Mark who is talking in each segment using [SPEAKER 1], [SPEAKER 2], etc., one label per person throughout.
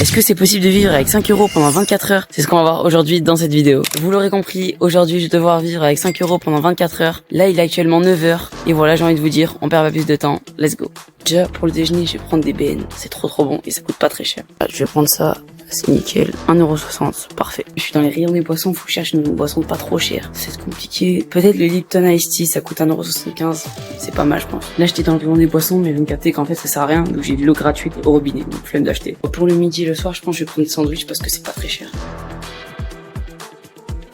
[SPEAKER 1] Est-ce que c'est possible de vivre avec 5 € pendant 24 heures? C'est ce qu'on va voir aujourd'hui dans cette vidéo. Vous l'aurez compris, aujourd'hui je vais devoir vivre avec 5 € pendant 24 heures. Là il est actuellement 9 h. Et voilà, j'ai envie de vous dire, on perd pas plus de temps. Let's go. Déjà pour le déjeuner, je vais prendre des BN. C'est trop bon et ça coûte pas très cher. Je vais prendre ça. C'est nickel, 1,60 €, parfait. Je suis dans les rayons des boissons, faut que je cherche une boisson pas trop chère. C'est compliqué. Peut-être le Lipton Ice Tea, ça coûte 1,75 €. C'est pas mal, je pense. Là, j'étais dans le rayon des boissons, mais vous me captez qu'en fait, ça sert à rien. Donc, j'ai de l'eau gratuite au robinet. Donc, flemme d'acheter. Pour le midi et le soir, je pense que je vais prendre des sandwichs parce que c'est pas très cher.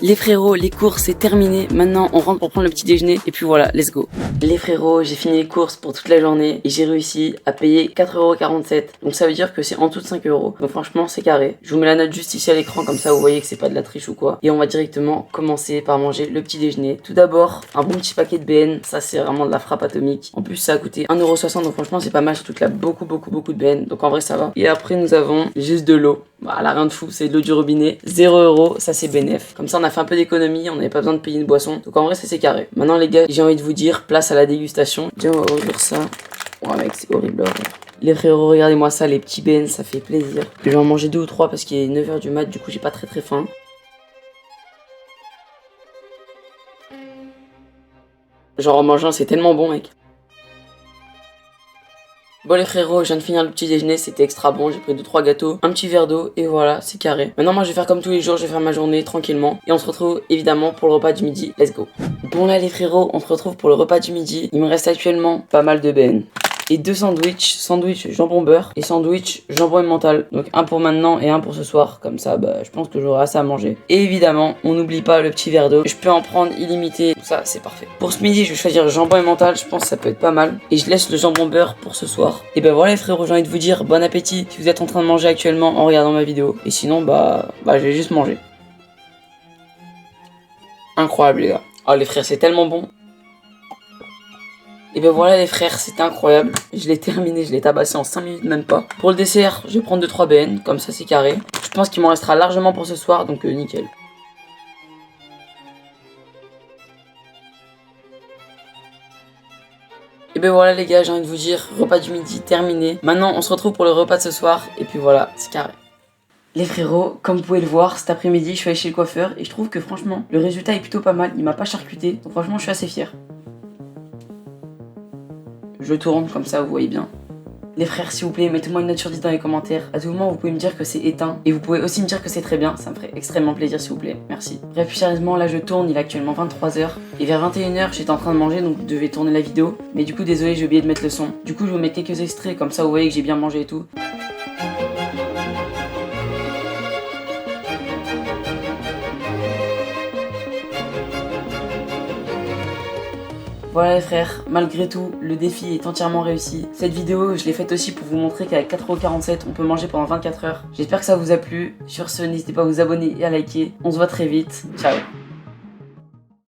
[SPEAKER 1] Les frérots, les courses, c'est terminé. Maintenant, on rentre pour prendre le petit déjeuner. Et puis voilà, let's go. Les frérots, j'ai fini les courses pour toute la journée. Et j'ai réussi à payer 4,47 €. Donc ça veut dire que c'est en dessous de 5 €. Donc franchement, c'est carré. Je vous mets la note juste ici à l'écran. Comme ça, vous voyez que c'est pas de la triche ou quoi. Et on va directement commencer par manger le petit déjeuner. Tout d'abord, un bon petit paquet de BN. Ça, c'est vraiment de la frappe atomique. En plus, ça a coûté 1,60 €. Donc franchement, c'est pas mal. Surtout que là, beaucoup de BN. Donc en vrai, ça va. Et après, nous avons juste de l'eau. Voilà, rien de fou, c'est de l'eau du robinet. 0 €, ça c'est bénef. Comme ça, on a fait un peu d'économie, on n'avait pas besoin de payer une boisson. Donc en vrai, ça c'est carré. Maintenant, les gars, j'ai envie de vous dire, place à la dégustation. Déjà, on va ouvrir ça. Oh mec, c'est horrible. Les frérots, regardez-moi ça, les petits BN, ça fait plaisir. Je vais en manger 2 ou 3 parce qu'il est 9 h du mat, du coup, j'ai pas très faim. Genre en mangeant, c'est tellement bon, mec. Bon les frérots, je viens de finir le petit déjeuner, c'était extra bon, j'ai pris 2-3 gâteaux, un petit verre d'eau et voilà, c'est carré. Maintenant moi je vais faire comme tous les jours, je vais faire ma journée tranquillement et on se retrouve évidemment pour le repas du midi, let's go. Bon là les frérots, on se retrouve pour le repas du midi, il me reste actuellement pas mal de BN. Et 2 sandwich jambon beurre et sandwich jambon emmental. Donc un pour maintenant et un pour ce soir. Comme ça, je pense que j'aurai assez à manger. Et évidemment, on n'oublie pas le petit verre d'eau. Je peux en prendre illimité. Ça, c'est parfait. Pour ce midi, je vais choisir jambon emmental. Je pense que ça peut être pas mal. Et je laisse le jambon beurre pour ce soir. Et ben voilà les frérots, j'ai envie de vous dire bon appétit si vous êtes en train de manger actuellement en regardant ma vidéo. Et sinon, je vais juste manger. Incroyable les gars. Oh les frères, c'est tellement bon. Et ben voilà les frères, c'était incroyable. Je l'ai terminé, je l'ai tabassé en 5 minutes même pas. Pour le dessert, je vais prendre 2-3 BN, comme ça c'est carré. Je pense qu'il m'en restera largement pour ce soir, donc nickel. Et ben voilà les gars, j'ai envie de vous dire, repas du midi terminé. Maintenant on se retrouve pour le repas de ce soir, et puis voilà, c'est carré. Les frérots, comme vous pouvez le voir, cet après-midi je suis allé chez le coiffeur, et je trouve que franchement, le résultat est plutôt pas mal, il m'a pas charcuté, donc franchement je suis assez fier. Je tourne comme ça, vous voyez bien. Les frères, s'il vous plaît, mettez-moi une note sur 10 dans les commentaires. À tout moment, vous pouvez me dire que c'est éteint. Et vous pouvez aussi me dire que c'est très bien. Ça me ferait extrêmement plaisir, s'il vous plaît. Merci. Bref, plus sérieusement, là, je tourne. Il est actuellement 23 h. Et vers 21 h, j'étais en train de manger, donc je devais tourner la vidéo. Mais du coup, désolé, j'ai oublié de mettre le son. Du coup, je vous mets quelques extraits, comme ça, vous voyez que j'ai bien mangé et tout. Voilà les frères, malgré tout, le défi est entièrement réussi. Cette vidéo, je l'ai faite aussi pour vous montrer qu'avec 4,47 €, on peut manger pendant 24 heures. J'espère que ça vous a plu. Sur ce, n'hésitez pas à vous abonner et à liker. On se voit très vite. Ciao.